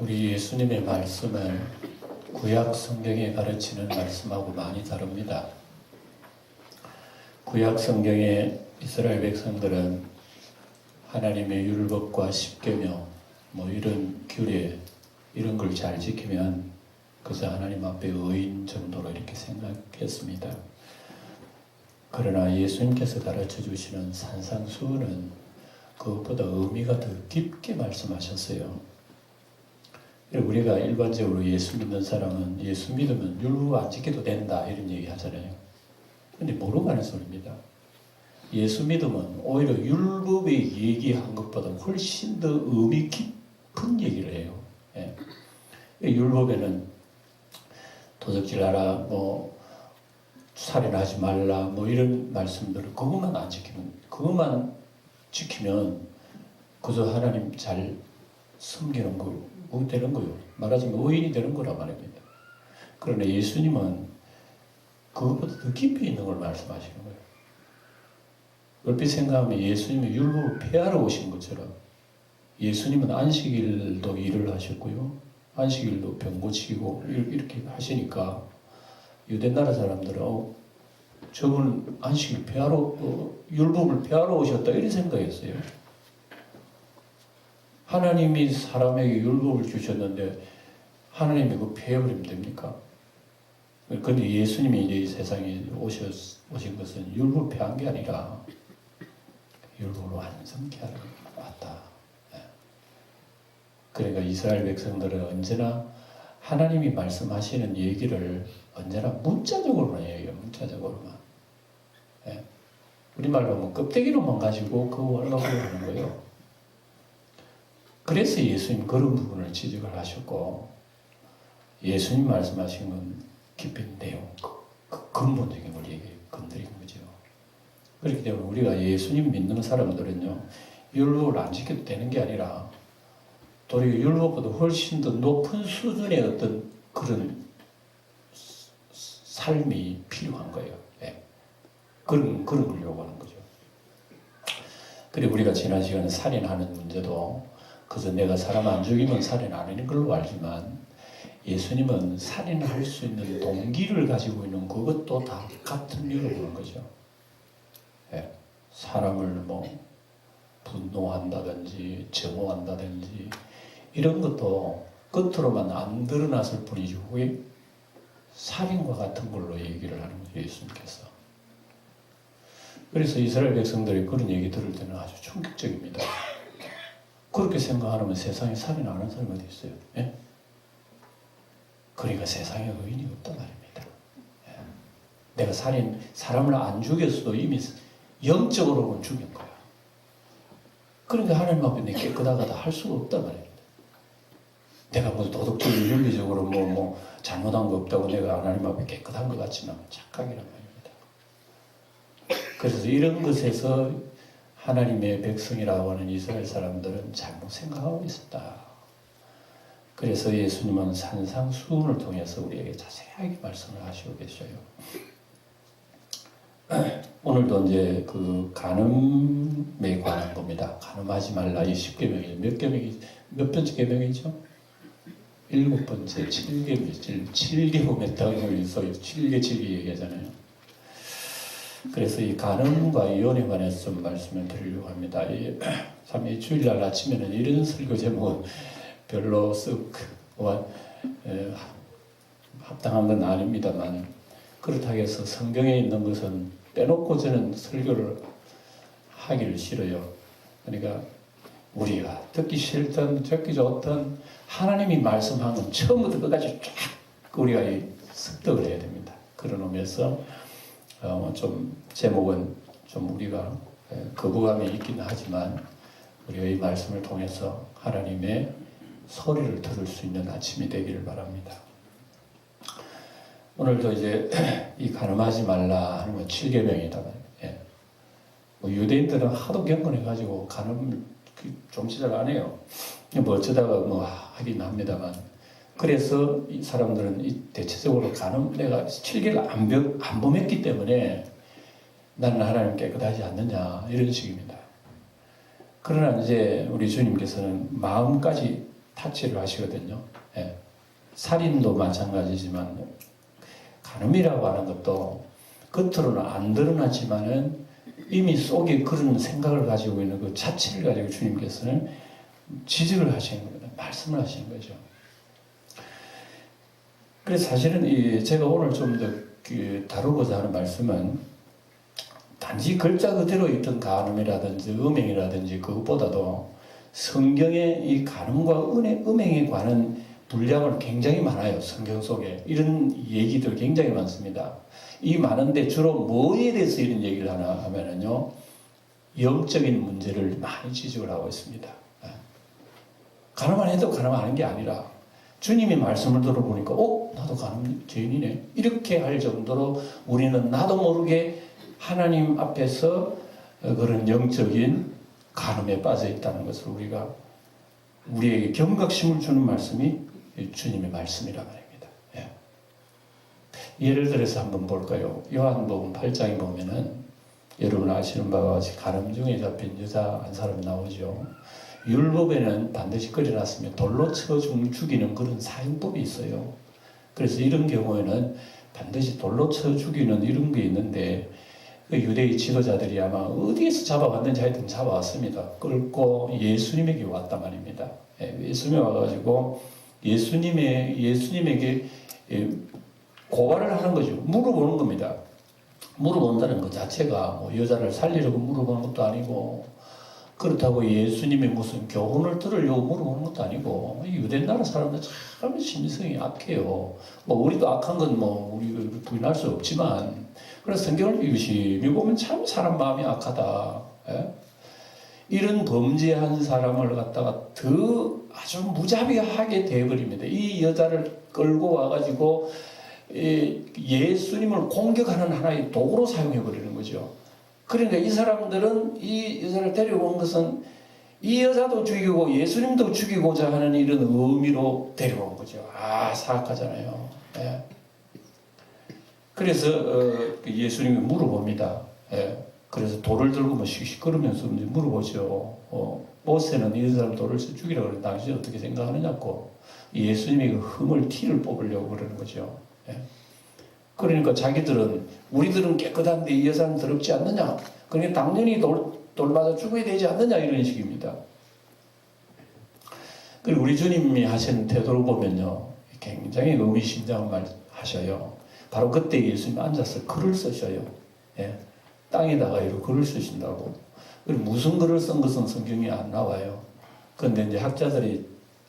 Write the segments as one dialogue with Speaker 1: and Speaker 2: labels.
Speaker 1: 우리 예수님의 말씀은 구약 성경에 가르치는 말씀하고 많이 다릅니다. 구약 성경의 이스라엘 백성들은 하나님의 율법과 십계명 이런 규례 이런 걸 잘 지키면 그저 하나님 앞에 의인 정도로 이렇게 생각했습니다. 그러나 예수님께서 가르쳐 주시는 산상수훈은 그것보다 의미가 더 깊게 말씀하셨어요. 우리가 일반적으로 예수 믿는 사람은 예수 믿으면 율법 안 지켜도 된다 이런 얘기 하잖아요. 근데 모르고 하는 소리입니다. 예수 믿으면 오히려 율법에 얘기한 것보다 훨씬 더 의미 깊은 얘기를 해요. 예. 율법에는 도적질하라, 살인하지 말라, 이런 말씀들을 그것만 안 지키면, 그것만 지키면 그저 하나님 잘 섬기는 거 되는 거요. 말하자면 의인이 되는 거란 말입니다. 그러나 예수님은 그것보다 더 깊이 있는 걸 말씀하시는 거예요. 얼핏 생각하면 예수님이 율법을 폐하러 오신 것처럼 예수님은 안식일도 일을 하셨고요. 안식일도 병 고치고 이렇게 하시니까 유대 나라 사람들은 저분 안식일 폐하러 율법을 폐하러 오셨다 이런 생각했어요. 하나님이 사람에게 율법을 주셨는데 하나님이 그거 폐해버리면 됩니까? 그런데 예수님이 이제 이 세상에 오신 것은 율법 폐한 게 아니라 율법을 완성케 하러 왔다. 그러니까 이스라엘 백성들은 언제나 하나님이 말씀하시는 얘기를 언제나 문자적으로만 얘기해요. 문자적으로만. 우리말로 하면 껍데기로만 가지고 그거 하려고 하는 거예요. 그래서 예수님 그런 부분을 지적을 하셨고 예수님 말씀하신 건 깊이 내용, 근본적인 걸 건드린 거죠. 그렇기 때문에 우리가 예수님 믿는 사람들은요, 율법을 안 지켜도 되는 게 아니라 도리어 율법보다 훨씬 더 높은 수준의 어떤 그런 삶이 필요한 거예요. 그런 걸 요구하는 거죠. 그리고 우리가 지난 시간에 살인하는 문제도 그래서 내가 사람 안 죽이면 살인 안 하는 걸로 알지만 예수님은 살인할 수 있는 동기를 가지고 있는 그것도 다 같은 이유로 보는 거죠. 사람을 분노한다든지 증오한다든지 이런 것도 겉으로만 안 드러났을 뿐이지 그게 살인과 같은 걸로 얘기를 하는 거죠. 예수님께서. 그래서 이스라엘 백성들이 그런 얘기 들을 때는 아주 충격적입니다. 그렇게 생각하면 세상에 살인 안 하는 사람이 어디 있어요? 그러니까 세상에 의인이 없단 말입니다. 내가 사람을 안 죽였어도 이미 영적으로는 죽인 거야. 그러니까 하나님 앞에 내 깨끗하다 할 수가 없단 말입니다. 내가 도덕적으로 윤리적으로 잘못한 거 없다고 내가 하나님 앞에 깨끗한 것 같지만 착각이란 말입니다. 그래서 이런 것에서 하나님의 백성이라고 하는 이스라엘 사람들은 잘못 생각하고 있었다. 그래서 예수님은 산상수훈을 통해서 우리에게 자세하게 말씀을 하시고 계셔요. 오늘도 이제 그 간음에 관한 겁니다. 간음하지 말라 이 10계명이 몇 번째 계명이죠? 7번째 7계명, 7계명에 있어요. 7개 얘기하잖아요. 그래서 이 간음과 이혼에 관해서 좀 말씀을 드리려고 합니다. 참 이 주일날 아침에는 이런 설교 제목은 별로 합당한 건 아닙니다만 그렇다고 해서 성경에 있는 것은 빼놓고 저는 설교를 하기를 싫어요. 그러니까 우리가 듣기 싫든 듣기 좋든 하나님이 말씀한 건 처음부터 끝까지 쫙 우리가 습득을 해야 됩니다. 그런 의미에서 좀 제목은 좀 우리가 거부감이 있긴 하지만 우리가 이 말씀을 통해서 하나님의 소리를 들을 수 있는 아침이 되기를 바랍니다. 오늘도 이제 이 간음하지 말라 하는 건 7계명이다. 유대인들은 하도 경건해가지고 간음 좀 시작 안 해요. 어쩌다가 하긴 합니다만. 그래서 이 사람들은 대체적으로 간음 내가 7계를 안 범했기 때문에 나는 하나님 깨끗하지 않느냐 이런 식입니다. 그러나 이제 우리 주님께서는 마음까지 타치를 하시거든요. 예. 살인도 마찬가지지만 간음이라고 하는 것도 겉으로는 안 드러나지만은 이미 속에 그런 생각을 가지고 있는 그 자체를 가지고 주님께서는 지적을 하시는 겁니다. 말씀을 하시는 거죠. 그래서 사실은 제가 오늘 좀 더 다루고자 하는 말씀은 단지 글자 그대로 있던 간음이라든지 음행이라든지 그것보다도 성경의 이 간음과 음행에 관한 분량은 굉장히 많아요. 성경 속에 이런 얘기들 굉장히 많습니다. 이 많은데 주로 뭐에 대해서 이런 얘기를 하나 하면은요, 영적인 문제를 많이 지적을 하고 있습니다. 간음만 해도 간음하는 게 아니라 주님이 말씀을 들어보니까 나도 간음 죄인이네 이렇게 할 정도로 우리는 나도 모르게 하나님 앞에서 그런 영적인 간음에 빠져 있다는 것을 우리에게 경각심을 주는 말씀이 주님의 말씀이란 말입니다. 예를 들어서 한번 볼까요? 요한복음 8장에 보면은 여러분 아시는 바와 같이 간음 중에 잡힌 여자 한 사람이 나오죠. 율법에는 반드시 그려놨으면 돌로 쳐 죽이는 그런 사형법이 있어요. 그래서 이런 경우에는 반드시 돌로 쳐 죽이는 이런 게 있는데 그 유대의 지도자들이 아마 어디에서 잡아갔는지 하여튼 잡아왔습니다. 끌고 예수님에게 왔단 말입니다. 예수님이 와가지고 예수님에게 고발을 하는 거죠. 물어보는 겁니다. 물어본다는 것 자체가 뭐 여자를 살리려고 물어보는 것도 아니고, 그렇다고 예수님의 무슨 교훈을 들으려고 물어보는 것도 아니고, 유대 나라 사람들 참 심성이 악해요. 뭐 우리도 악한 건 뭐 우리 부인할 수 없지만, 그래서 성경을 유심히 보면 참 사람 마음이 악하다. 이런 범죄한 사람을 갖다가 더 아주 무자비하게 돼버립니다. 이 여자를 끌고 와가지고 예수님을 공격하는 하나의 도구로 사용해버리는 거죠. 그러니까 이 사람들은 이 여자를 데려온 것은 이 여자도 죽이고 예수님도 죽이고자 하는 이런 의미로 데려온 거죠. 사악하잖아요. 그래서 예수님이 물어봅니다. 그래서 돌을 들고 뭐 시끄러면서 물어보죠. 모세는 이 사람 돌을 죽이라고 그러는데 당신이 어떻게 생각하느냐고 예수님이 그 흠을 티를 뽑으려고 그러는 거죠. 그러니까 우리들은 깨끗한데 이 여자는 더럽지 않느냐? 그러니까 당연히 돌 맞아 죽어야 되지 않느냐? 이런 식입니다. 그리고 우리 주님이 하신 태도를 보면요, 굉장히 의미심장한 말 하셔요. 바로 그때 예수님 앉아서 글을 쓰셔요. 땅에다가 이렇게 글을 쓰신다고. 그리고 무슨 글을 쓴 것은 성경에 안 나와요. 그런데 이제 학자들이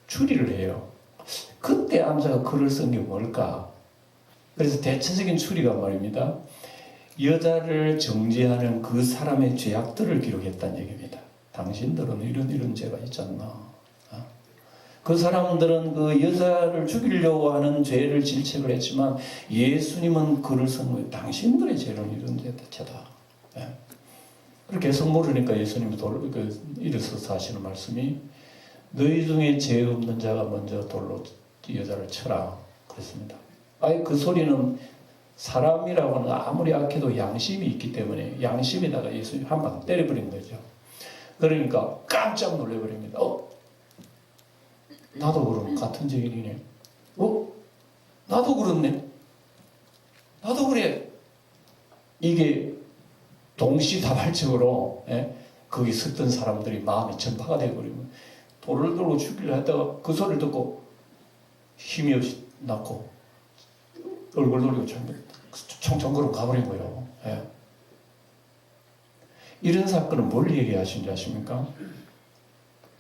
Speaker 1: 추리를 해요. 그때 앉아서 글을 쓴 게 뭘까? 그래서 대체적인 추리가 말입니다. 여자를 정죄하는 그 사람의 죄악들을 기록했다는 얘기입니다. 당신들은 이런 죄가 있잖아. 그 사람들은 그 여자를 죽이려고 하는 죄를 질책을 했지만 예수님은 글을 쓴 거예요. 당신들의 죄는 이런 죄다. 그렇게 해서 모르니까 예수님이 일어서서 하시는 말씀이 너희 중에 죄 없는 자가 먼저 돌로 이 여자를 쳐라 그랬습니다. 그 소리는 사람이라고 하는 아무리 악해도 양심이 있기 때문에 양심에다가 예수님 한 방 때려버린 거죠. 그러니까 깜짝 놀래버립니다. 나도 그럼 같은 죄인이네. 나도 그렇네. 나도 그래. 이게 동시다발적으로 거기 섰던 사람들이 마음이 전파가 되어버리면 돌을 들고 죽이려 했다가 그 소리를 듣고 힘이 없이 낳고 얼굴 돌리고 총총거로 가버린 거예요. 이런 사건은 뭘 얘기하시는지 아십니까?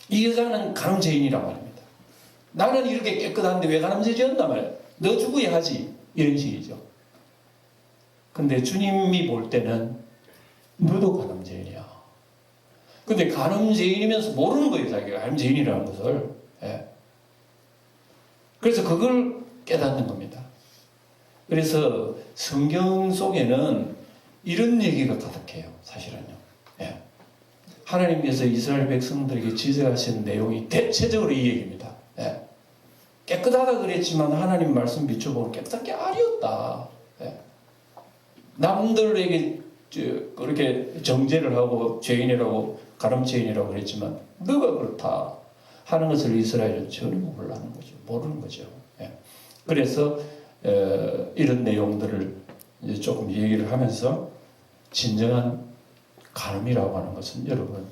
Speaker 1: 이 여자는 간음죄인이란 말입니다. 나는 이렇게 깨끗한데 왜 간음죄 지었단 말이야. 너 죽어야 하지. 이런 식이죠. 근데 주님이 볼 때는 너도 간음죄인이야. 근데 간음죄인이면서 모르는 거예요. 자기가 간음죄인이라는 것을. 그래서 그걸 깨닫는 겁니다. 그래서 성경 속에는 이런 얘기가 가득해요. 사실은요. 하나님께서 이스라엘 백성들에게 지적하신 내용이 대체적으로 이 얘기입니다. 깨끗하다 그랬지만 하나님 말씀 비춰보면 깨끗한 게 아니었다. 남들에게 그렇게 정죄를 하고 죄인이라고 간음죄인이라고 그랬지만 너가 그렇다. 하는 것을 이스라엘은 전혀 모르는 거죠. 모르는 거죠. 예. 그래서 이런 내용들을 이제 조금 얘기를 하면서 진정한 간음이라고 하는 것은 여러분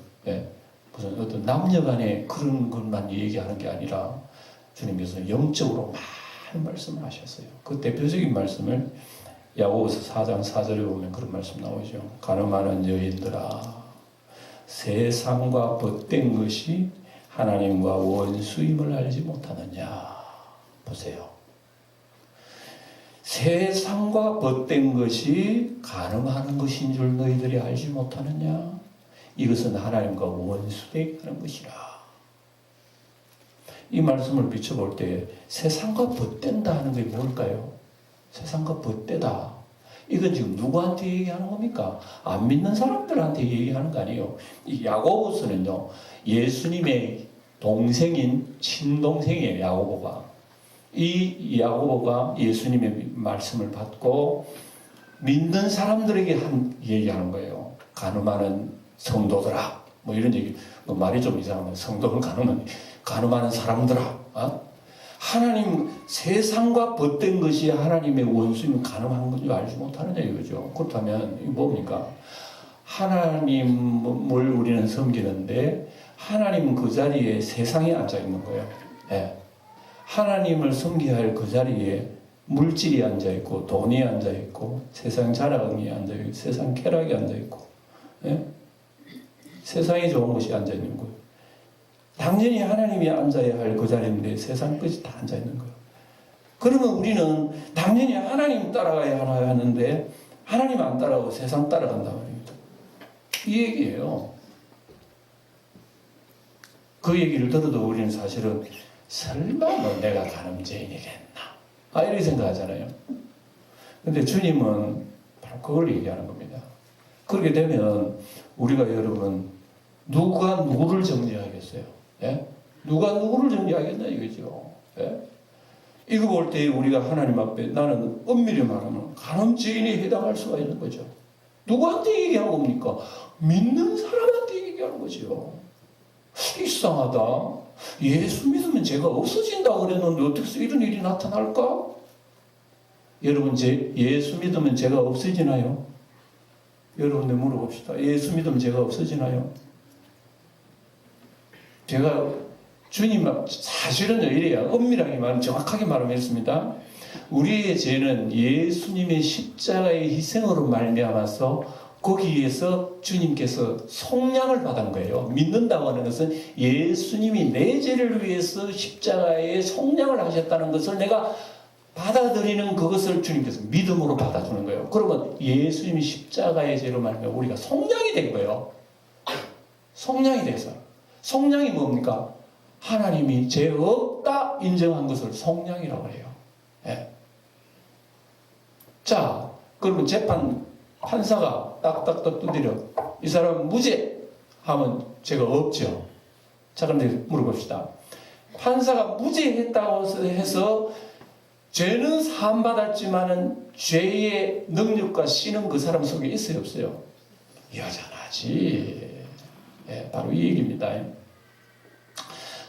Speaker 1: 무슨 어떤 남녀간의 그런 것만 얘기하는 게 아니라 주님께서 영적으로 많은 말씀을 하셨어요. 그 대표적인 말씀을 야고보서 4장 4절에 보면 그런 말씀 나오죠. 간음하는 여인들아, 세상과 벗된 것이 하나님과 원수임을 알지 못하느냐. 보세요. 세상과 벗된 것이 간음하는 것인 줄 너희들이 알지 못하느냐. 이것은 하나님과 원수되게 하는 것이라. 이 말씀을 비춰볼 때 세상과 벗된다 하는 게 뭘까요? 세상과 벗대다. 이건 지금 누구한테 얘기하는 겁니까? 안 믿는 사람들한테 얘기하는 거 아니에요. 이 야고보서는요, 예수님의 동생인 친동생이에요, 야고보가. 이 야고보가 예수님의 말씀을 받고 믿는 사람들에게 얘기하는 거예요. 간음하는 성도들아. 뭐 이런 얘기, 뭐 말이 좀 이상하면 성도를 간음하는 사람들아. 하나님, 세상과 벗된 것이 하나님의 원수이면 간음한 것인 줄 알지 못하느냐 이거죠. 그렇다면 이게 뭡니까? 하나님을 우리는 섬기는데 하나님은 그 자리에 세상에 앉아 있는 거예요. 예. 하나님을 섬겨야 할 그 자리에 물질이 앉아 있고 돈이 앉아 있고 세상 자랑이 앉아 있고 세상 쾌락이 앉아 있고 예? 세상에 좋은 것이 앉아 있는 거예요. 당연히 하나님이 앉아야 할 그 자리인데 세상 끝이 다 앉아 있는 거예요. 그러면 우리는 당연히 하나님 따라가야 하는데 하나님 안 따라가고 세상 따라간단 말입니다. 이 얘기예요. 그 얘기를 들어도 우리는 사실은 설마 뭐 내가 간음죄인이겠나 이렇게 생각하잖아요. 근데 주님은 바로 그걸 얘기하는 겁니다. 그렇게 되면 우리가 여러분 누가 누구를 정죄하겠어요? 예? 누가 누구를 정죄하겠나 이거죠. 예? 이거 볼 때 우리가 하나님 앞에 나는 엄밀히 말하면 간음죄인에 해당할 수가 있는 거죠. 누구한테 얘기한 겁니까? 믿는 사람한테 얘기하는 거죠. 이상하다. 예수 믿으면 죄가 없어진다고 그랬는데 어떻게 이런 일이 나타날까? 여러분, 예수 믿으면 죄가 없어지나요? 여러분들 물어봅시다. 예수 믿으면 죄가 없어지나요? 제가 주님 사실은 이래요. 엄밀하게 말하면 정확하게 말하면 이렇습니다. 우리의 죄는 예수님의 십자가의 희생으로 말미암아서 거기에서 주님께서 속량을 받은 거예요. 믿는다고 하는 것은 예수님이 내 죄를 위해서 십자가에 속량을 하셨다는 것을 내가 받아들이는 그것을 주님께서 믿음으로 받아주는 거예요. 그러면 예수님이 십자가의 죄로 말미암아 우리가 속량이 된 거예요. 속량이 돼서. 속량이 뭡니까? 하나님이 죄 없다 인정한 것을 속량이라고 해요. 예. 자, 그러면 판사가 딱딱딱 두드려 이 사람은 무죄 하면 죄가 없죠. 자, 그런데 물어봅시다. 판사가 무죄했다고 해서 죄는 사함받았지만은 죄의 능력과 씨는 그 사람 속에 있어요, 없어요? 여전하지. 예, 바로 이 얘기입니다.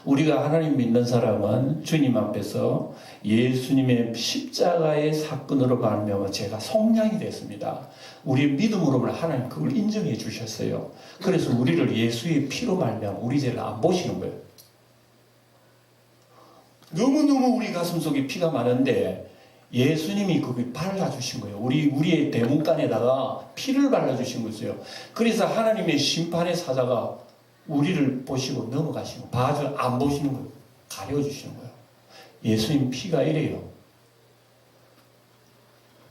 Speaker 1: 우리가 하나님 믿는 사람은 주님 앞에서 예수님의 십자가의 사건으로 말미암아 제가 속량이 됐습니다. 우리의 믿음으로 하나님 그걸 인정해 주셨어요. 그래서 우리를 예수의 피로 말미암아 우리 죄를 안 보시는 거예요. 너무너무 우리 가슴속에 피가 많은데 예수님이 그걸 발라주신 거예요. 우리의 대문간에다가 피를 발라주신 거예요. 그래서 하나님의 심판의 사자가 우리를 보시고 넘어가시고 안 보시는 거예요. 가려주시는 거예요. 예수님 피가 이래요.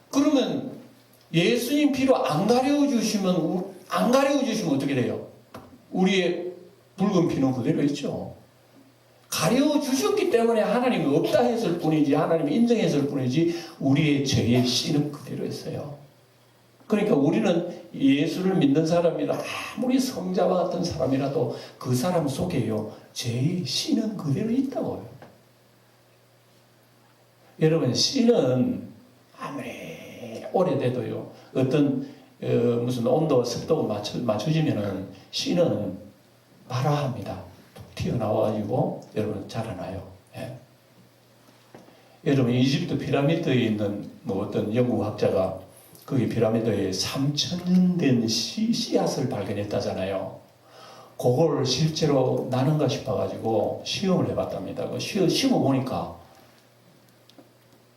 Speaker 1: 그러면 예수님 피로 안 가려주시면 어떻게 돼요? 우리의 붉은 피는 그대로 있죠. 가려주셨기 때문에 하나님이 없다 했을 뿐이지 하나님이 인정했을 뿐이지 우리의 죄의 씨는 그대로 있어요. 그러니까 우리는 예수를 믿는 사람이라 아무리 성자와 같은 사람이라도 그 사람 속에요 죄의 씨는 그대로 있다고요. 여러분, 씨는 아무리 오래돼도요 어떤 무슨 온도와 습도가 맞춰지면은 씨는 발화합니다. 튀어나와가지고 여러분 자라나요. 예. 여러분 이집트 피라미드에 있는 뭐 어떤 연구학자가 거기 피라미드에 3,000년 된 씨앗을 발견했다잖아요. 그걸 실제로 나는가 싶어가지고 시험을 해봤답니다. 그 심어보니까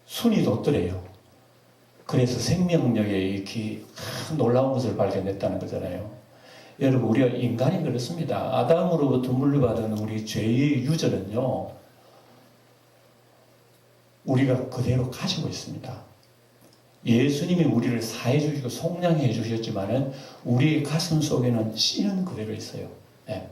Speaker 1: 순이 돋더래요. 그래서 생명력에 이렇게 놀라운 것을 발견했다는 거잖아요. 여러분 우리가 인간이 그렇습니다. 아담으로부터 물려받은 우리 죄의 유전은요, 우리가 그대로 가지고 있습니다. 예수님이 우리를 사해 주시고 속량해 주셨지만은 우리의 가슴 속에는 씨는 그대로 있어요. 네.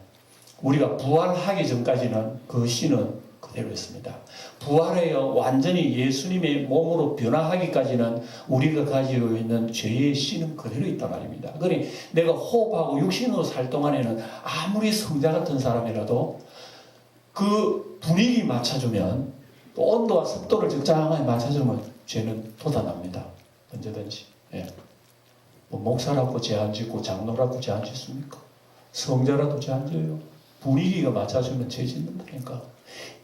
Speaker 1: 우리가 부활하기 전까지는 그 씨는 그대로 있습니다. 부활해요 완전히 예수님의 몸으로 변화하기까지는 우리가 가지고 있는 죄의 씨는 그대로 있단 말입니다. 그러니 내가 호흡하고 육신으로 살 동안에는 아무리 성자 같은 사람이라도 그 분위기 맞춰주면, 또 온도와 습도를 적당하게 맞춰주면 죄는 돋아납니다. 언제든지. 예. 뭐 목사라고 죄 안 짓고 장로라고 죄 안 짓습니까? 성자라도 죄 안 져요. 분위기가 맞춰주면 죄 짓는다니까.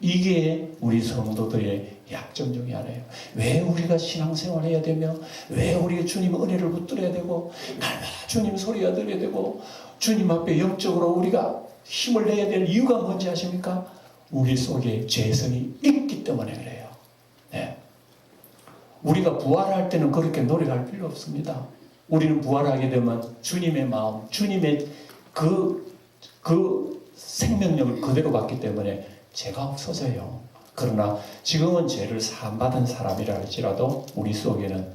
Speaker 1: 이게 우리 성도들의 약점 중에 하나예요. 왜 우리가 신앙생활 해야 되며, 왜 우리가 주님 은혜를 붙들어야 되고, 날마다 주님 소리가 들어야 되고, 주님 앞에 영적으로 우리가 힘을 내야 될 이유가 뭔지 아십니까? 우리 속에 죄성이 있기 때문에 그래요. 네. 우리가 부활할 때는 그렇게 노력할 필요 없습니다. 우리는 부활하게 되면 주님의 마음, 주님의 그 생명력을 그대로 받기 때문에 죄가 없어져요. 그러나 지금은 죄를 사함받은 사람이라 할지라도 우리 속에는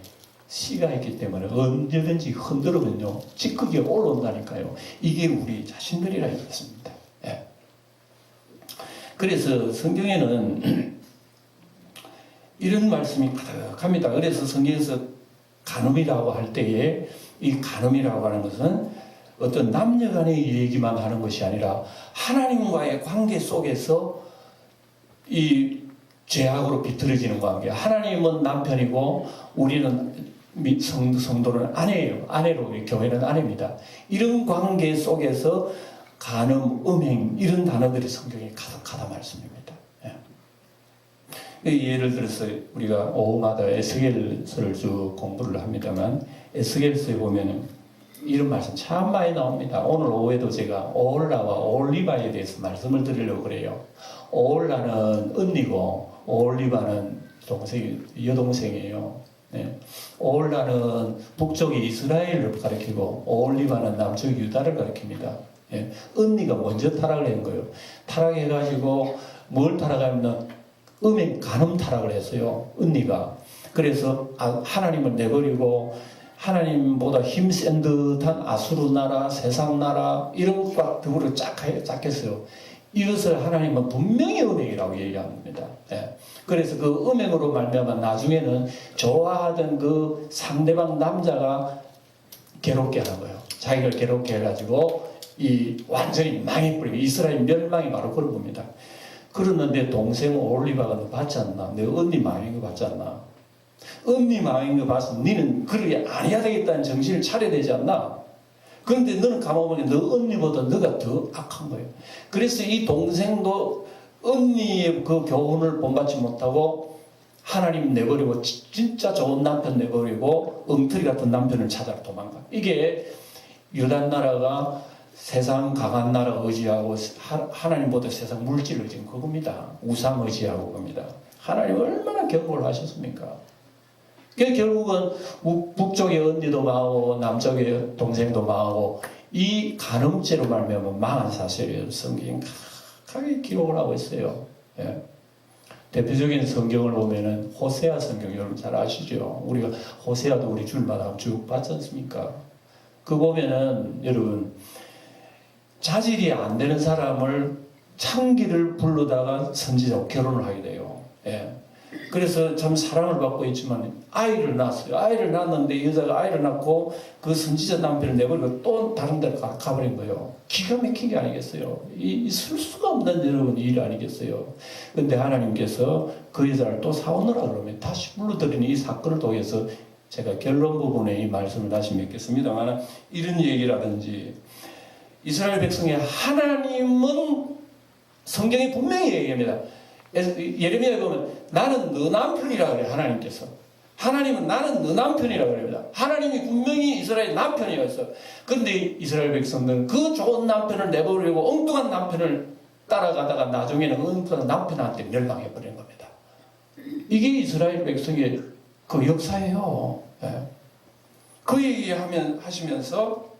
Speaker 1: 씨가 있기 때문에 언제든지 흔들으면요 찌꺼기가 올라온다니까요. 이게 우리 자신들이라 했습니다. 예. 그래서 성경에는 이런 말씀이 가득합니다. 그래서 성경에서 간음이라고 할 때에 이 간음이라고 하는 것은 어떤 남녀 간의 얘기만 하는 것이 아니라 하나님과의 관계 속에서 이 죄악으로 비틀어지는 관계. 하나님은 남편이고 우리는 성도는 아내예요. 아내로, 교회는 아내입니다. 이런 관계 속에서 간음, 음행 이런 단어들이 성경에 가득하다 말씀입니다. 예. 예를 들어서 우리가 오후마다 에스겔서를 쭉 공부를 합니다만 에스겔서에 보면 이런 말씀 참 많이 나옵니다. 오늘 오후에도 제가 오홀라와 오홀리바에 대해서 말씀을 드리려고 그래요. 오홀라는 언니고 오홀리바는 여동생이에요. 네. 오홀라는 북쪽의 이스라엘을 가리키고 오홀리바는 남쪽 유다를 가리킵니다. 예. 언니가 먼저 타락을 한 거예요. 타락해가지고 뭘 타락하면 음행 간음 타락을 했어요. 언니가. 그래서 하나님을 내버리고 하나님보다 힘센 듯한 아수르 나라, 세상 나라 이런 것과 더불어 짝했어요. 이것을 하나님은 분명히 음행이라고 얘기합니다. 예. 그래서 그 음행으로 말미암아 나중에는 좋아하던 그 상대방 남자가 괴롭게 하는 거예요. 자기를 괴롭게 해가지고 완전히 망해버리고 이스라엘 멸망이 바로 그런 겁니다. 그러는데 동생 올리바가 너 봤지 않나? 내 언니 망한 거 봤지 않나? 언니 망한 거 봤으면 너는 그렇게 안 해야 되겠다는 정신을 차려야 되지 않나? 그런데 너는 가만보면 너 언니보다 너가 더 악한 거예요. 그래서 이 동생도 언니의 그 교훈을 본받지 못하고 하나님 내버리고 진짜 좋은 남편 내버리고 엉터리 같은 남편을 찾아 도망가. 이게 유다 나라가 세상 강한 나라 의지하고 하나님보다 세상 물질 의지는 그겁니다. 우상 의지하고 겁니다. 하나님 얼마나 경고를 하셨습니까? 결국은 북쪽의 언니도 망하고 남쪽의 동생도 망하고 이 간음죄로 말미암아 망한 사실이에요. 성경이 각하게 기록을 하고 있어요. 예. 대표적인 성경을 보면은 호세아 성경 여러분 잘 아시죠? 우리가 호세아도 우리 줄마다 쭉 봤지 않습니까? 그 보면은 여러분 자질이 안 되는 사람을 창기를 부르다가 선지자와 결혼을 하게 돼요. 예. 그래서 참 사랑을 받고 있지만 아이를 낳았어요. 아이를 낳았는데 여자가 아이를 낳고 그 선지자 남편을 내버리고 또 다른 데로 가버린 거예요. 기가 막힌 게 아니겠어요. 있을 수가 없는 여러분 일 아니겠어요. 그런데 하나님께서 그 여자를 또 사오느라 그러면 다시 불러들이는 이 사건을 통해서 제가 결론 부분에 이 말씀을 다시 맺겠습니다만 이런 얘기라든지 이스라엘 백성의 하나님은 성경이 분명히 얘기합니다. 예레미야에 보면 나는 너 남편이라 그래요. 하나님께서. 하나님은 나는 너 남편이라 그럽니다. 하나님이 분명히 이스라엘 남편이었어. 그런데 이스라엘 백성들은 그 좋은 남편을 내버리고 엉뚱한 남편을 따라가다가 나중에는 엉뚱한 남편한테 멸망해버린 겁니다. 이게 이스라엘 백성의 그 역사예요. 예. 그 하시면서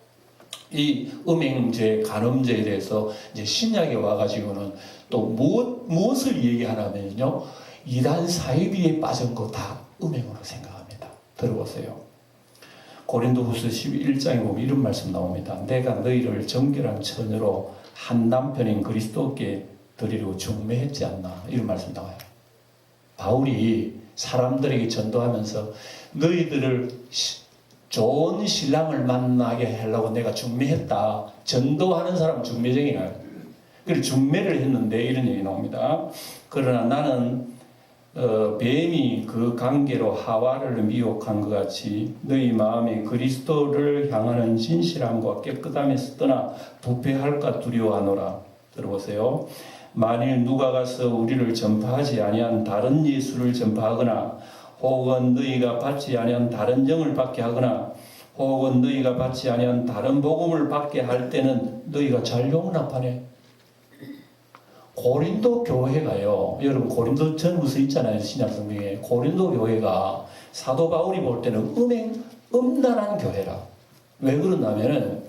Speaker 1: 이 음행죄, 간음죄에 대해서 이제 신약에 와가지고는 또 무엇을 얘기하냐면요. 이단 사이비에 빠진 거 다 음행으로 생각합니다. 들어보세요. 고린도후서 11장에 보면 이런 말씀 나옵니다. 내가 너희를 정결한 처녀로 한 남편인 그리스도께 드리려고 중매했지 않나. 이런 말씀 나와요. 바울이 사람들에게 전도하면서 너희들을 좋은 신랑을 만나게 하려고 내가 중매했다. 전도하는 사람은 중매쟁이야. 그래서 중매를 했는데 이런 얘기 나옵니다. 그러나 나는 뱀이 그 관계로 하와를 미혹한 것 같이 너희 마음에 그리스도를 향하는 진실함과 깨끗함에서 떠나 부패할까 두려워하노라. 들어보세요. 만일 누가 가서 우리를 전파하지 아니한 다른 예수를 전파하거나 혹은 너희가 받지 아니한 다른 영을 받게 하거나 혹은 너희가 받지 아니한 다른 복음을 받게 할 때는 너희가 잘 용납하네. 고린도 교회가요. 여러분 고린도 전후서 있잖아요. 신약성경에. 고린도 교회가 사도 바울이 볼 때는 음란한 교회라. 왜 그러냐면은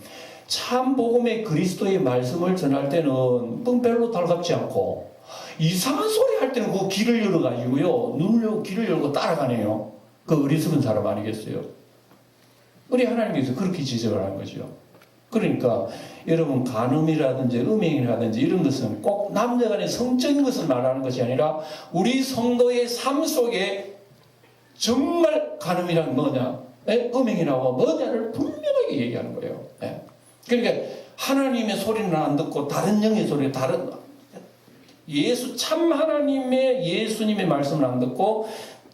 Speaker 1: 참 복음의 그리스도의 말씀을 전할 때는 뻥bel로 달갑지 않고 이상한 소리 할 때는 그 귀를 열어가지고요. 눈을 열고 귀를 열고 따라가네요. 그 어리석은 사람 아니겠어요? 우리 하나님께서 그렇게 지적을 하는 거죠. 그러니까 여러분 간음이라든지 음행이라든지 이런 것은 꼭 남녀간의 성적인 것을 말하는 것이 아니라 우리 성도의 삶 속에 정말 간음이란 뭐냐, 음행이라고 뭐냐를 분명하게 얘기하는 거예요. 그러니까 하나님의 소리는 안 듣고 다른 영의 소리, 다른 참 하나님의 예수님의 말씀을 안 듣고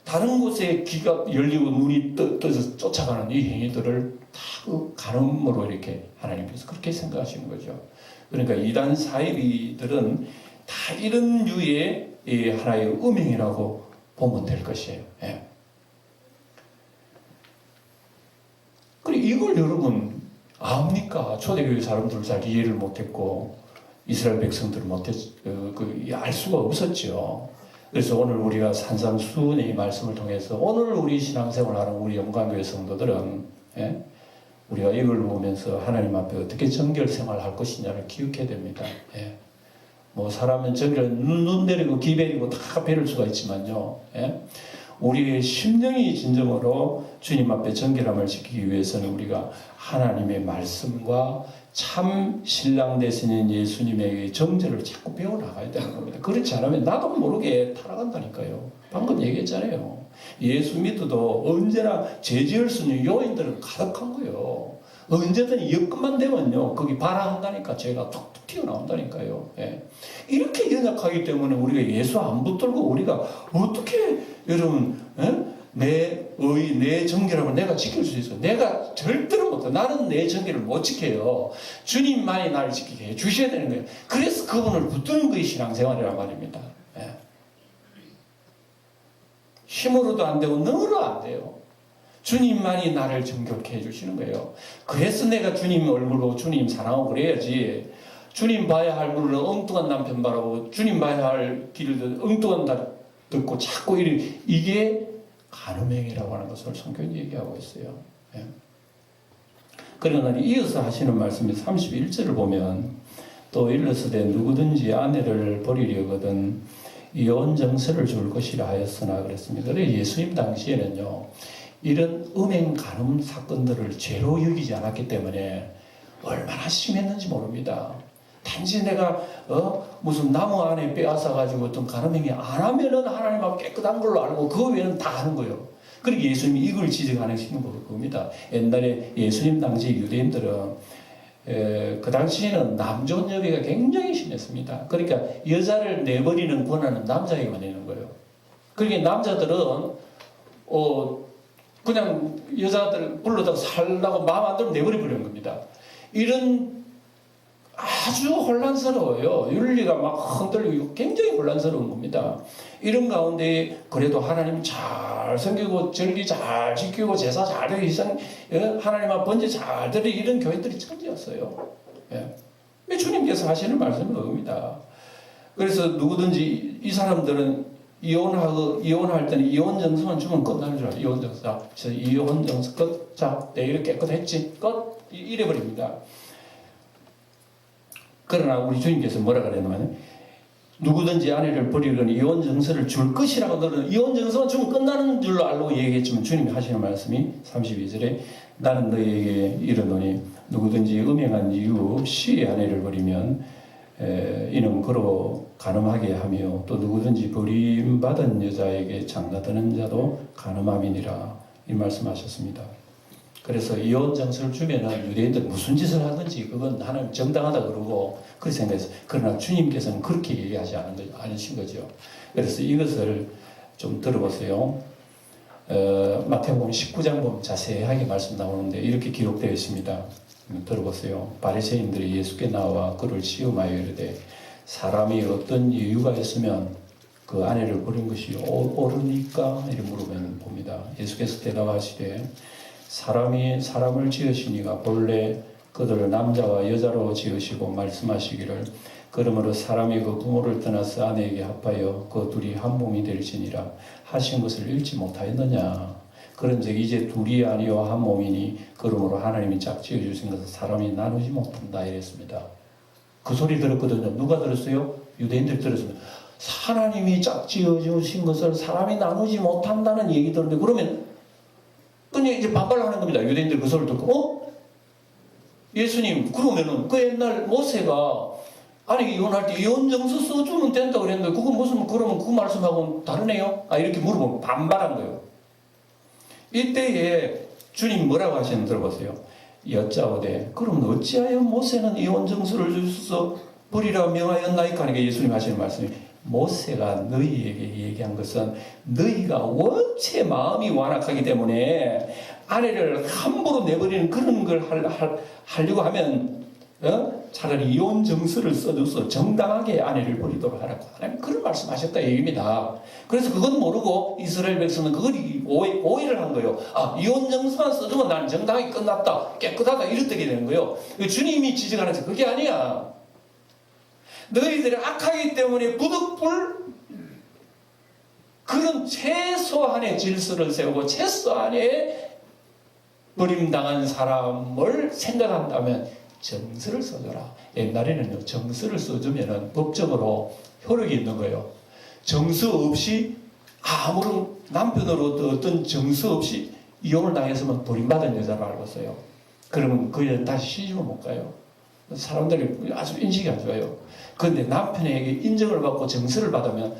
Speaker 1: 다른 곳에 귀가 열리고 눈이 떠서 쫓아가는 이 행위들을 다 그 간음으로 이렇게 하나님께서 그렇게 생각하시는 거죠. 그러니까 이단 사이비들은 다 이런 류의 하나의 음행이라고 보면 될 것이에요. 그리고 이걸 여러분 압니까? 초대교회 사람들을 잘 이해를 못했고 이스라엘 백성들을 알 수가 없었죠. 그래서 오늘 우리가 산상수훈의 말씀을 통해서 오늘 우리 신앙생활하는 우리 영광교회 성도들은 우리가 이걸 보면서 하나님 앞에 어떻게 정결 생활할 것이냐를 기억해야 됩니다. 뭐 사람은 정결 눈 내리고 귀 베리고 다 베릴 수가 있지만요. 우리의 심령이 진정으로 주님 앞에 정결함을 지키기 위해서는 우리가 하나님의 말씀과 참 신랑 되시는 예수님의 정죄를 자꾸 배워나가야 되는 겁니다. 그렇지 않으면 나도 모르게 타락한다니까요. 방금 얘기했잖아요. 예수 믿어도 언제나 죄 지을 수 있는 요인들은 가득한 거예요. 언제든 여건만 되면요 거기 발화한다니까 죄가 툭툭 튀어나온다니까요. 이렇게 연약하기 때문에 우리가 예수 안 붙들고 우리가 어떻게 여러분 내 정결함을 내가 지킬 수 있어. 내가 절대로 못해. 나는 내 정결을 못 지켜요. 주님만이 나를 지키게 해 주셔야 되는 거예요. 그래서 그분을 붙드는 것이 신앙생활이란 말입니다. 힘으로도 안 되고 능으로 안 돼요. 주님만이 나를 정결케 해주시는 거예요. 그래서 내가 주님 얼굴 보고 주님 사랑하고 그래야지. 주님 봐야 할 물을 엉뚱한 남편 바라고 주님 봐야 할 길을 엉뚱한 날 듣고 자꾸 이게 간음행위라고 하는 것을 성경이 얘기하고 있어요. 그러나 이어서 하시는 말씀이 31절을 보면 또 일러스되 누구든지 아내를 버리려거든 이혼 정서를 줄 것이라 하였으나 그랬습니다. 그래서 예수님 당시에는요 이런 음행 간음 사건들을 죄로 여기지 않았기 때문에 얼마나 심했는지 모릅니다. 단지 내가 무슨 나무 안에 빼앗아 가지고 어떤 간음행위 안 하면은 하나님 앞에 깨끗한 걸로 알고 그 외에는 다 하는 거예요. 그러니까 예수님이 이걸 지적하는 겁니다. 옛날에 예수님 당시 유대인들은 그 당시에는 남존 여비가 굉장히 심했습니다. 그러니까 여자를 내버리는 권한은 남자에게만 있는 거예요. 그러니까 남자들은 그냥 여자들 불러다 살라고 마음 안 들면 내버려 버리는 겁니다. 이런 아주 혼란스러워요. 윤리가 막 흔들리고 굉장히 혼란스러운 겁니다. 이런 가운데 그래도 하나님 잘 섬기고 절기 잘 지키고 제사 잘 드리고 희생 하나님 앞 번제 잘 드리고 이런 교회들이 천지였어요. 예. 주님께서 하시는 말씀은 그겁니다. 그래서 누구든지 이 사람들은 이혼할 때는 이혼 정서만 주면 끝나는 줄 알아요. 이혼 정서. 이혼 정서 끝. 자, 내 일 깨끗했지? 끝. 이래버립니다. 그러나 우리 주님께서 뭐라 그랬냐면 누구든지 아내를 버리려니 이혼 정서를 줄 것이라고 너는 이혼 정서만 주면 끝나는 줄로 알고 얘기했지만 주님이 하시는 말씀이 32절에 나는 너희에게 이르노니 누구든지 음행한 이유 없이 아내를 버리면 이는 그로 간음하게 하며 또 누구든지 버림받은 여자에게 장가드는 자도 간음함이니라 이 말씀하셨습니다. 그래서 이혼 정서를 주면은 유대인들 무슨 짓을 하든지 그건 하나님 정당하다 그러고 그렇게 생각해서 그러나 주님께서는 그렇게 얘기하지 않으신 거죠. 그래서 이것을 좀 들어보세요. 마태복음 19장 보면 자세하게 말씀 나오는데 이렇게 기록되어 있습니다. 들어보세요. 바리새인들이 예수께 나와 그를 시험하여 이르되 사람이 어떤 이유가 있으면 그 아내를 버린 것이 옳으니까 이렇게 물어보면 봅니다. 예수께서 대답하시되 사람이 사람을 지으시니가 본래 그들을 남자와 여자로 지으시고 말씀하시기를 그러므로 사람이 그 부모를 떠나서 아내에게 합하여 그 둘이 한 몸이 될지니라 하신 것을 읽지 못하였느냐. 그런즉 이제 둘이 아니요 한 몸이니 그러므로 하나님이 짝 지어주신 것을 사람이 나누지 못한다 이랬습니다. 그 소리 들었거든요. 누가 들었어요? 유대인들이 들었습니다. 하나님이 짝 지어주신 것을 사람이 나누지 못한다는 얘기 들었는데 그러면 근데 이제 반발하는 겁니다. 유대인들 그 소리를 듣고 예수님 그러면은 그 옛날 모세가 아니 이혼할 때 이혼정서 써주면 된다 그랬는데 그거 무슨 그러면 그 말씀하고는 다르네요? 이렇게 물어보면 반발한 거예요. 이때에 주님 뭐라고 하시는지 들어보세요. 여짜오되 그럼 어찌하여 모세는 이혼정서를 주셔서 버리라 명하였나이까 하니까 예수님 하시는 말씀이 모세가 너희에게 얘기한 것은 너희가 원체 마음이 완악하기 때문에 아내를 함부로 내버리는 그런 걸 하려고 하면 차라리 이혼 정서를 써줘서 정당하게 아내를 버리도록 하라고 하나님 그런 말씀하셨다 얘기입니다. 그래서 그건 모르고 이스라엘 백성은 그걸 오해를 한 거예요. 이혼 정서만 써주면 나는 정당하게 끝났다 깨끗하다 이렇게 되는 거예요. 주님이 지적하는 것은 그게 아니야. 너희들이 악하기 때문에 부득불 그런 최소한의 질서를 세우고 최소한의 버림당한 사람을 생각한다면 정서를 써줘라. 옛날에는 정서를 써주면 법적으로 효력이 있는 거예요. 정서 없이 아무런 남편으로 어떤 정서 없이 이혼을 당했으면 버림받은 여자로 알고 있어요. 그러면 그 여자는 다시 시집을 못 가요. 사람들이 아주 인식이 안 좋아요. 그런데 남편에게 인정을 받고 정서를 받으면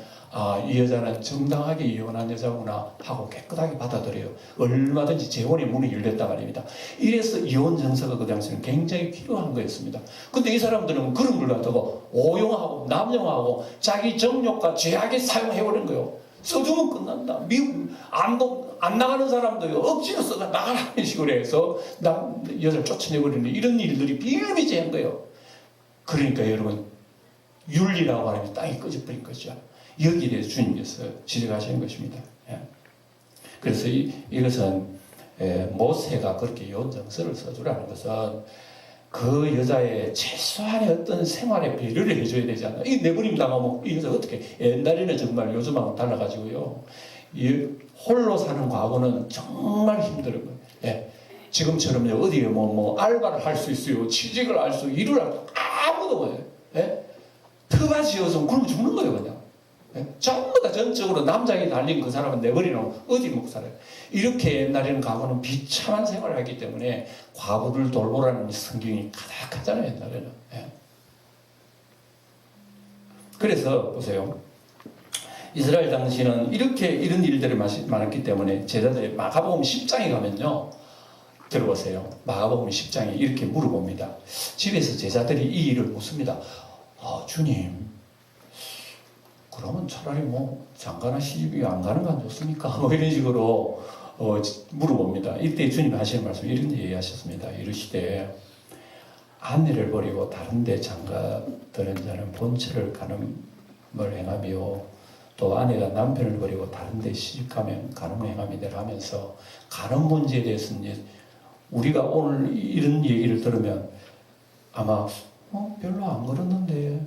Speaker 1: 이 여자는 정당하게 이혼한 여자구나 하고 깨끗하게 받아들여요. 얼마든지 재혼의 문이 열렸단 말입니다. 이래서 이혼 정서가 그 당시에는 굉장히 필요한 거였습니다. 근데 이 사람들은 그런 걸 갖다가 오용하고 남용하고 자기 정욕과 죄악에 사용해버린 거예요. 써주면 끝난다. 미국 안 나가는 사람도요 억지로 써가 나가라는 식으로 해서 여자를 쫓아내버리는 이런 일들이 비일비재한 거예요. 그러니까 여러분 윤리라고 하는 게 땅이 꺼져버린 거죠. 여기에 대해서 주님께서 지적하시는 것입니다. 그래서 이것은 모세가 그렇게 이혼정서를 써주라는 것은 그 여자의 최소한의 어떤 생활에 배려를 해줘야 되지 않나. 이 내버림 당하면 이 여자 어떻게 옛날에는 정말 요즘하고 달라가지고요. 이 홀로 사는 과거는 정말 힘들어요. 지금처럼요 어디에 뭐 알바를 할 수 있어요. 취직을 할 수, 일을 할 수, 아무도 뭐예요. 터가 지어서 굶어 죽는 거예요 그냥. 전부 다 전적으로 남자에게 달린 그 사람은 내버리놓고 어디 먹고 살아요. 이렇게 옛날에는 과거는 비참한 생활을 하기 때문에 과부를 돌보라는 성경이 가득하잖아요 옛날에는. 그래서 보세요. 이스라엘 당시는 이런 일들이 많았기 때문에 제자들이 마가복음 10장에 가면요. 들어보세요. 마가복음 10장에 이렇게 물어봅니다. 집에서 제자들이 이 일을 묻습니다. 주님 그러면 차라리 장가나 시집이 안 가는 거 안 좋습니까? 이런 식으로 물어봅니다. 이때 주님이 하시는 말씀 이런 얘기하셨습니다. 이르시되 아내를 버리고 다른 데 장가드는 자는 본처를 가늠을 행하며 또 아내가 남편을 버리고 다른 데 시집가면 가늠을 행함이되라 하면서 가늠 문제에 대해서는 우리가 오늘 이런 얘기를 들으면 아마 별로 안 그렇는데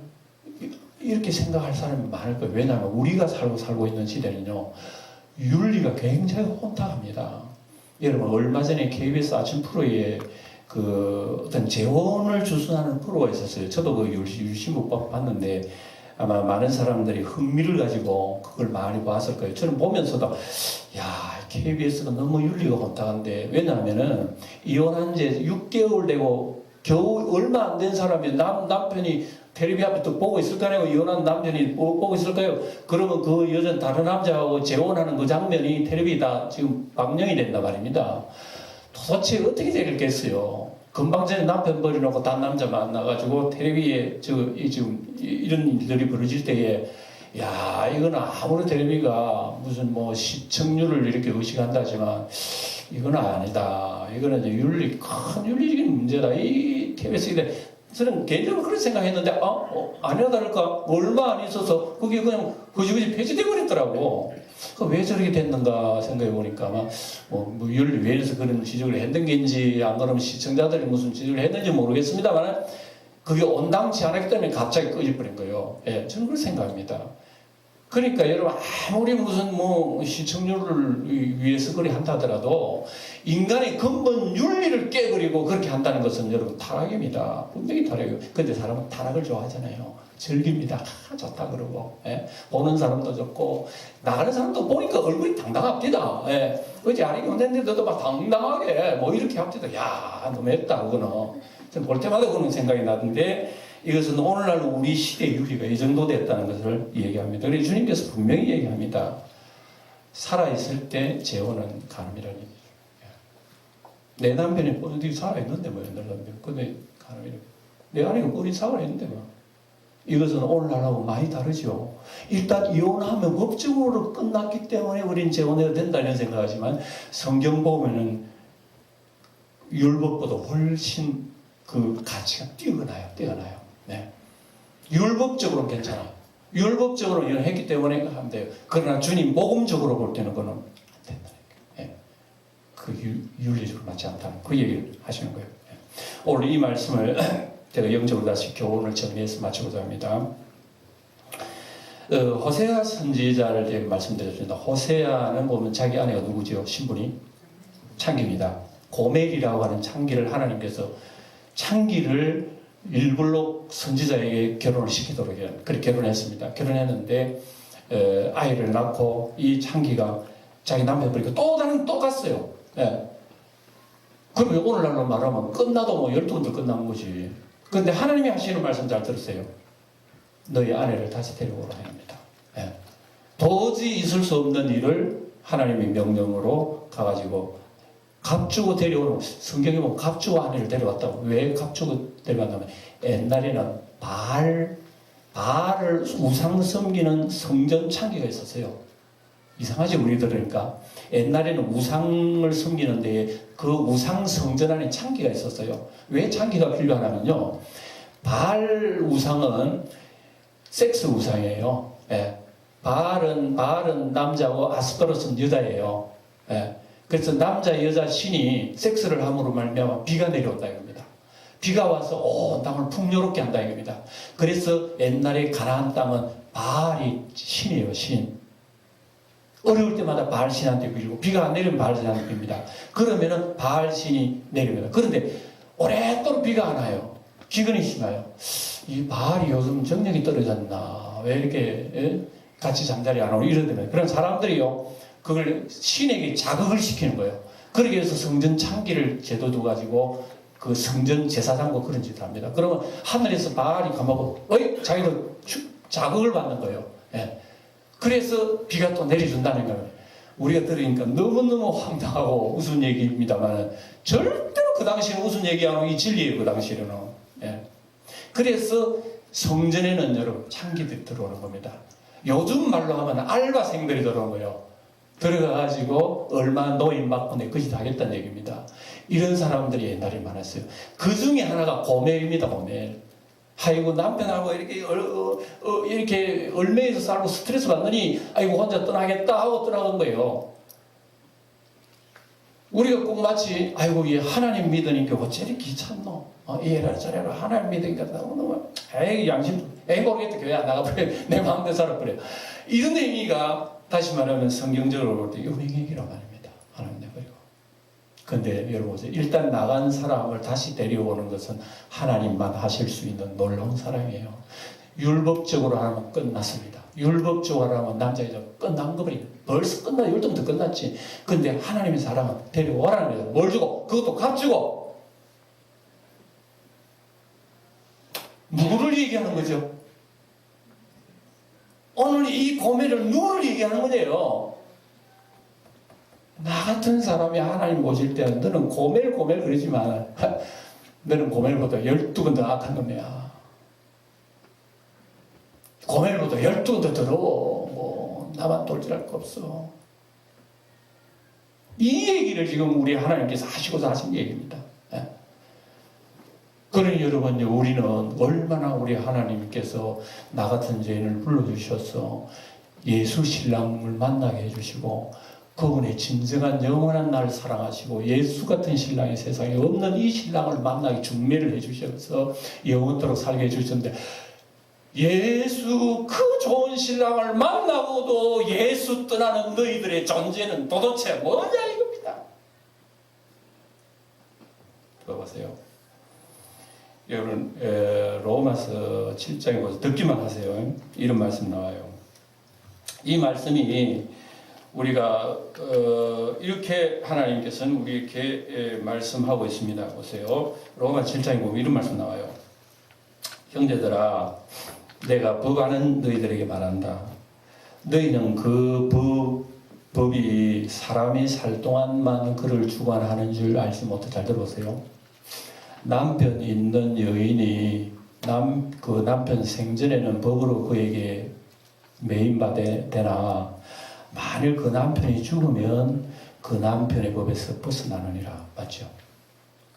Speaker 1: 이렇게 생각할 사람이 많을 거예요. 왜냐하면 우리가 살고 있는 시대는요, 윤리가 굉장히 혼탁합니다. 여러분, 얼마 전에 KBS 아침 프로에 그 어떤 재혼을 주선하는 프로가 있었어요. 저도 그 유심못 봤는데 아마 많은 사람들이 흥미를 가지고 그걸 많이 봤을 거예요. 저는 보면서도 야, KBS가 너무 윤리가 혼탁한데, 왜냐하면은 이혼한 지 6개월 되고 겨우 얼마 안 된 사람이 남편이 텔레비 앞에 또 보고 있을까요? 이혼한 남편이 보고 있을까요? 그러면 그 여자는 다른 남자하고 재혼하는 그 장면이 텔레비에 다 지금 방영이 된단 말입니다. 도대체 어떻게 되겠어요? 금방 전에 남편 버려놓고 딴 남자 만나가지고 텔레비에 지금 이런 일들이 벌어질 때에 야, 이건 아무리 텔레비가 무슨 뭐 시청률을 이렇게 의식한다지만 이건 아니다. 이거는 이제 큰 윤리적인 문제다. 이 KBS 저는 개인적으로 그런 생각했는데 아니나 다를까 얼마 안 있어서 그게 그냥 흐지부지 폐지돼 버렸더라고. 왜 저렇게 됐는가 생각해 보니까 아마 뭐 윤리 외에서 그런 지적을 했던 게인지 안 그러면 시청자들이 무슨 지적을 했는지 모르겠습니다만 그게 온당치 않았기 때문에 갑자기 꺼져버린 거예요. 예, 저는 그렇게 생각합니다. 그러니까 여러분 아무리 무슨 뭐 시청률을 위해서 그리 한다 하더라도 인간의 근본 윤리를 깨버리고 그렇게 한다는 것은 여러분 타락입니다. 분명히 타락이에요. 근데 사람은 타락을 좋아하잖아요. 즐깁니다. 좋다 그러고 보는 사람도 좋고 나가는 사람도 보니까 얼굴이 당당합니다. 어제 아니 경제인데도 막 당당하게 뭐 이렇게 합니다. 야, 너무했다 그거는. 전 볼 때마다 그런 생각이 나던데 이것은 오늘날 우리 시대의 윤리가 이 정도 됐다는 것을 얘기합니다. 그래서 주님께서 분명히 얘기합니다. 살아있을 때 재혼은 가늠이라는 얘기죠. 내 남편이 어디 살아있는데 뭐 옛날 남편 근데 가늠이라고 내 아내가 뿌리 살아있는데 뭐 이것은 오늘날하고 많이 다르죠. 일단 이혼하면 법적으로 끝났기 때문에 우린 재혼해도 된다 이런 생각하지만 성경 보면은 율법보다 훨씬 그 가치가 뛰어나요. 네. 율법적으로는 괜찮아요. 율법적으로 이혼했기 때문에 하면 돼요. 그러나 주님 복음적으로 볼 때는 그건 안 된다. 네. 그 윤리적으로 맞지 않다는 그 얘기를 하시는 거예요. 네. 오늘 이 말씀을 제가 영적으로 다시 교훈을 정리해서 마치고자 합니다. 호세아 선지자를 제가 말씀드렸습니다. 호세아는 보면 자기 아내가 누구지요? 신분이 창기입니다. 고멜이라고 하는 창기를 하나님께서 창기를 일불로 선지자에게 결혼을 시키도록 그렇게 결혼했습니다. 결혼했는데 아이를 낳고 이 창기가 자기 남편 버리고 또 갔어요. 그러면 오늘날로 말하면 끝나도 뭐 12번도 끝난 거지. 그런데 하나님이 하시는 말씀 잘 들으세요. 너희 아내를 다시 데려오라 합니다. 도저히 있을 수 없는 일을 하나님의 명령으로 가가지고 값주고 데려오는, 성경에 보면 값주고 아내를 데려왔다고. 왜 값주고 데려왔냐면 옛날에는 바알을 우상 섬기는 성전 창기가 있었어요. 이상하지 우리 들으니까. 옛날에는 우상을 섬기는 데에 그 우상 성전 안에 창기가 있었어요. 왜 창기가 필요하냐면요, 바알 우상은 섹스 우상이에요. 바알은 남자고 아스토로스는 여자예요. 그래서 남자 여자 신이 섹스를 함으로 말미암아 비가 내려온다 이겁니다. 비가 와서 온 땅을 풍요롭게 한다 이겁니다. 그래서 옛날에 가나안 땅은 바알이 신이에요. 신. 어려울 때마다 바알 신한테 빌고 비가 안 내리면 바알 신한테 빕니다. 그러면은 바알 신이 내립니다. 그런데 오랫도록 비가 안 와요. 기근이 심해요. 이 바알이 요즘 정력이 떨어졌나? 왜 이렇게 같이 잠자리 안 오고 이러더라고요. 그런 사람들이요, 그걸 신에게 자극을 시키는 거예요. 그러기 위해서 성전 창기를 제도도 가지고 그 성전 제사장과 그런 짓을 합니다. 그러면 하늘에서 바알이 감하고 자기도 자극을 받는 거예요. 그래서 비가 또 내려준다는 거예요. 우리가 들으니까 너무너무 황당하고 우스운 얘기입니다만 절대로 그 당시에는 우스운 얘기 안 하고 이 진리예요. 그 당시에는. 그래서 성전에는 여러분 창기들이 들어오는 겁니다. 요즘 말로 하면 알바생들이 들어오는 거예요. 들어가가지고 얼마 노임 받고 내 것이 하겠다는 얘기입니다. 이런 사람들이 옛날에 많았어요. 그 중에 하나가 고멜입니다. 고멜. 아이고 남편하고 이렇게 얼매에서 살고 스트레스 받느니 아이고 혼자 떠나겠다 하고 떠나간 거예요. 우리가 꼭 마치 아이고 얘 하나님 믿으니까 어째 이렇게 귀찮노? 이래라 저래라 하나님 믿으니까 너무 에이 양심 에이 모르겠다 교회 안 나가버려 내 마음대로 살아버려. 이런 의미가 다시 말하면 성경적으로 볼 때 유명얘기란 말입니다. 하나님 내버리고. 근데 여러분 보세요. 일단 나간 사람을 다시 데려오는 것은 하나님만 하실 수 있는 놀라운 사랑이에요. 율법적으로 하면 끝났습니다. 율법적으로 하면 남자이자 끝난 거버리고 벌써 끝나 율동도 끝났지. 근데 하나님의 사랑은 데려오라는 거예요. 뭘 주고? 그것도 값 주고. 누구를 얘기하는 거죠? 오늘 이 고매를 누구를 얘기하는 거예요? 나 같은 사람이 하나님 모실 때는 너는 고멜 그러지만 너는 고멜보다 12번 더 악한 놈이야. 고멜보다 12번 더 더러워. 뭐 나만 돌질할 거 없어. 이 얘기를 지금 우리 하나님께서 하시고자 하신 얘기입니다. 그러니 여러분, 우리는 얼마나 우리 하나님께서 나 같은 죄인을 불러주셔서 예수 신랑을 만나게 해주시고 그분의 진정한 영원한 나를 사랑하시고 예수 같은 신랑이 세상에 없는 이 신랑을 만나게 중매를 해주셔서 영원토록 살게 해주셨는데 예수 그 좋은 신랑을 만나고도 예수 떠나는 너희들의 존재는 도대체 뭐냐 이겁니다. 들어보세요. 여러분 로마서 7장에 보세요. 듣기만 하세요. 이런 말씀 나와요. 이 말씀이 우리가 이렇게 하나님께서는 우리에게 말씀하고 있습니다. 보세요. 로마 7장에 보면 이런 말씀 나와요. 형제들아 내가 법하는 너희들에게 말한다. 너희는 그 법이 사람이 살 동안만 그를 주관하는 줄 알지 못해. 잘 들어보세요. 남편 있는 여인이 그 남편 생전에는 법으로 그에게 매인받되나 만일 그 남편이 죽으면 그 남편의 법에서 벗어나느니라. 맞죠?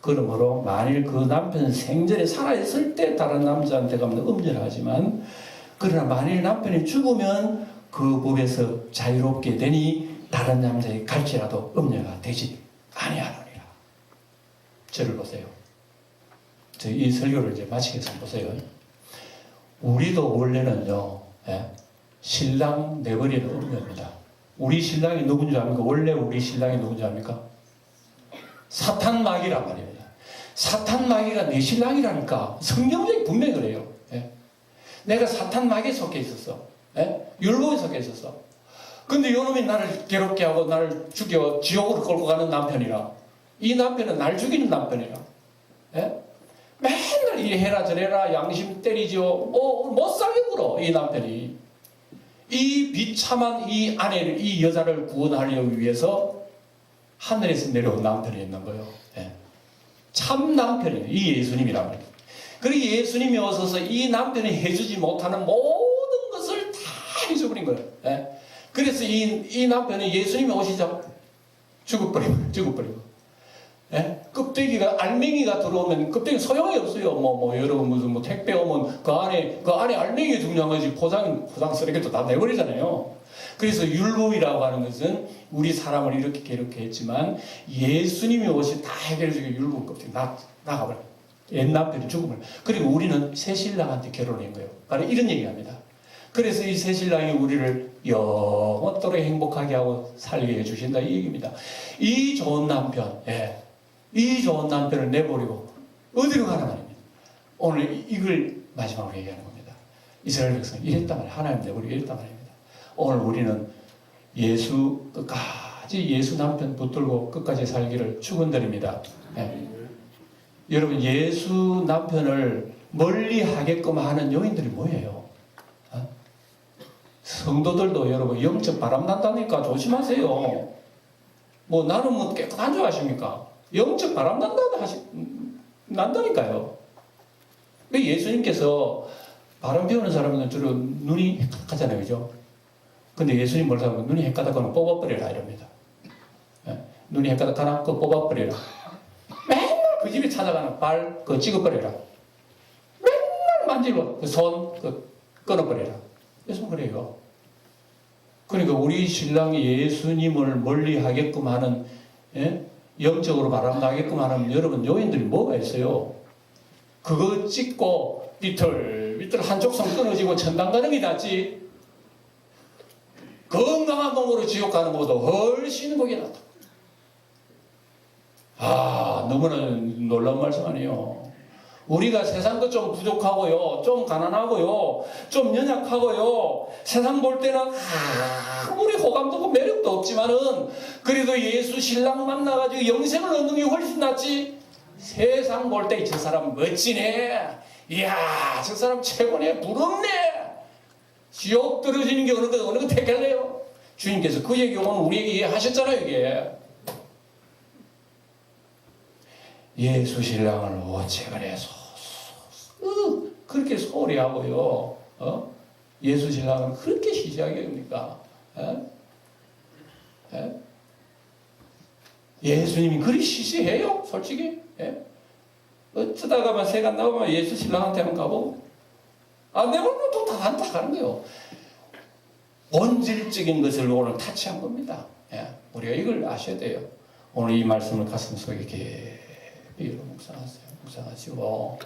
Speaker 1: 그러므로 만일 그 남편 생전에 살아있을 때 다른 남자한테 가면 음절하지만 그러나 만일 남편이 죽으면 그 법에서 자유롭게 되니 다른 남자에게 갈지라도 음녀가 되지 아니하느니라. 저를 보세요. 이 설교를 이제 마치겠습니다. 보세요. 우리도 원래는요, 신랑 내버리는 음녀입니다. 우리 신랑이 누군지 압니까? 원래 우리 신랑이 누군지 압니까? 사탄 마귀란 말입니다. 사탄 마귀가 내 신랑이라니까. 성경적인 분명히 그래요. 내가 사탄 마귀에 속해 있었어. 율법에 속해 있었어. 근데 이놈이 나를 괴롭게 하고 나를 죽여 지옥으로 끌고 가는 남편이라. 이 남편은 날 죽이는 남편이라. 맨날 이래라 저래라 양심 때리죠. 못 살게 굴어 이 남편이. 이 비참한 이 아내를 이 여자를 구원하려고 위해서 하늘에서 내려온 남편이 있는 거예요. 참 남편이에요. 이 예수님이란 말이에요. 그리고 예수님이 오셔서 이 남편이 해주지 못하는 모든 것을 다 해줘버린 거예요. 그래서 이 남편이 예수님이 오시자 죽어버리고. 껍데기가 알맹이가 들어오면 껍데기 소용이 없어요. 여러분 무슨 택배 오면 그 안에 알맹이가 중요한 거지 포장 쓰레기도 다 내버리잖아요. 그래서 율법이라고 하는 것은 우리 사람을 이렇게 괴롭게 했지만 예수님이 오시 다 해결해주고 율법 껍데기 나가버려. 옛 남편이 죽음을. 그리고 우리는 새 신랑한테 결혼한 거예요. 바로 이런 얘기합니다. 그래서 이 새 신랑이 우리를 영원토록 행복하게 하고 살게 해주신다 이 얘기입니다. 이 좋은 남편, 이 좋은 남편을 내버리고 어디로 가는 말입니다. 오늘 이걸 마지막으로 얘기하는 겁니다. 이스라엘 백성이 이랬단 말이에요. 하나님 내버리고 이랬단 말입니다. 오늘 우리는 끝까지 예수 남편 붙들고 끝까지 살기를 축원드립니다. 여러분 예수 남편을 멀리 하게끔 하는 요인들이 뭐예요? 성도들도 여러분 영적 바람 난다니까 조심하세요. 나는 깨끗한 줄 아십니까? 영적 바람 난다니까요. 예수님께서 바람 피우는 사람은 주로 눈이 하잖아요. 그죠? 근데 예수님 뭐라고 하면 눈이 헷가닥거나 뽑아버리라 이럽니다. 예? 눈이 헷가닥거나 그 뽑아버리라. 맨날 그 집에 찾아가는 발 그 찍어버리라. 맨날 만지고 그 손 그 끊어버리라. 예수님 그래요. 그러니까 우리 신랑이 예수님을 멀리하게끔 하는, 예? 영적으로 바람나게끔 하는 여러분 요인들이 뭐가 있어요? 그거 찍고 비틀비틀 한쪽 손 끊어지고 천당 가는 게 낫지. 건강한 몸으로 지옥 가는 것보다 훨씬 복이 낫다. 아, 너무나 놀라운 말씀 아니에요. 우리가 세상 것 좀 부족하고요, 좀 가난하고요, 좀 연약하고요, 세상 볼 때는 아무리 호감도 없고 매력도 없지만은 그래도 예수 신랑 만나가지고 영생을 얻는 게 훨씬 낫지. 세상 볼 때 저 사람 멋지네, 이야 저 사람 최고네, 부럽네. 지옥 떨어지는 게 어느 거 택할래요? 주님께서 그 얘기 오늘 우리에게 이해하셨잖아요. 이게 예수 신랑을 어찌 그래 그렇게 소홀히 하고요, 예수 신랑을 그렇게 시시하게 합니까? 예수님이 그리 시시해요? 솔직히? 어쩌다가만 세간 나오면 예수 신랑한테만 가보고 내 몸은 또 다 하는 거예요. 본질적인 것을 오늘 타치한 겁니다. 우리가 이걸 아셔야 돼요. 오늘 이 말씀을 가슴속에 깊이 묵상하시고,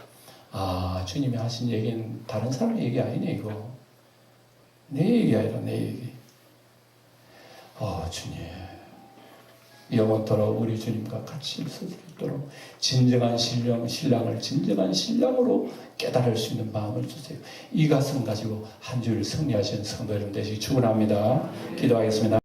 Speaker 1: 주님이 하신 얘기는 다른 사람 얘기 아니네, 이거. 내 얘기 아니라 내 얘기. 주님, 영원토록 우리 주님과 같이 있을 수 있도록 진정한 신랑을 진정한 신랑으로 깨달을 수 있는 마음을 주세요. 이 가슴 가지고 한 주를 승리하시는 성도 여러분 되시기 축원합니다. 기도하겠습니다.